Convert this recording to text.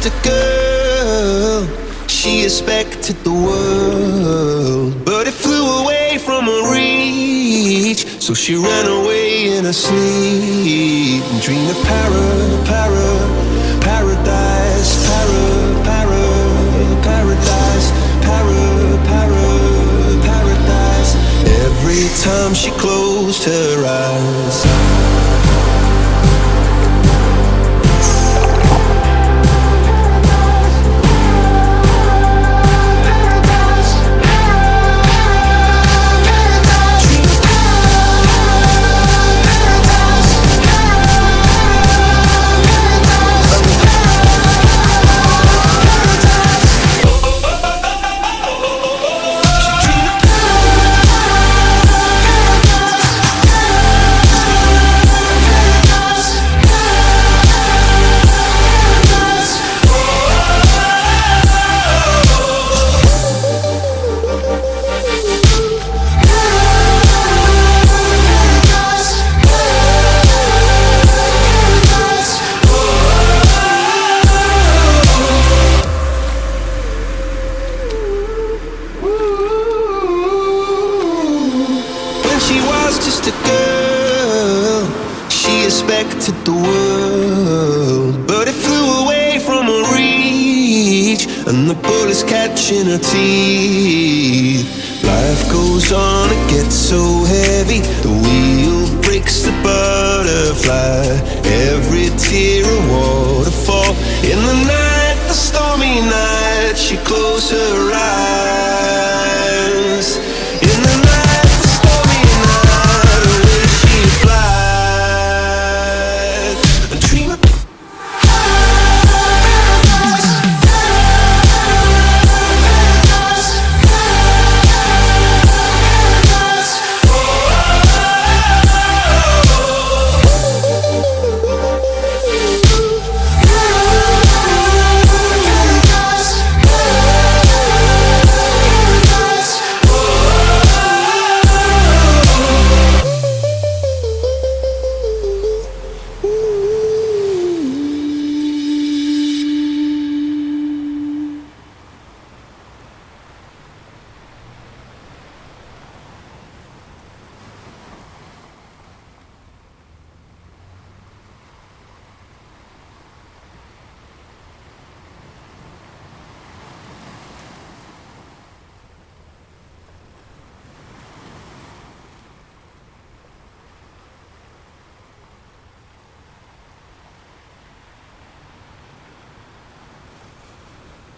just a girl. She expected the world, but it flew away from her reach. So she ran away in her sleep and dreamed of paradise, paradise, paradise. Every time she closed her eyes. Just a girl, she expected the world, but it flew away from her reach, and the bullets catching her teeth. Life goes on, it gets so heavy, the wheel breaks the butterfly. Every tear a waterfall. In the night, the stormy night, she closed her eyes.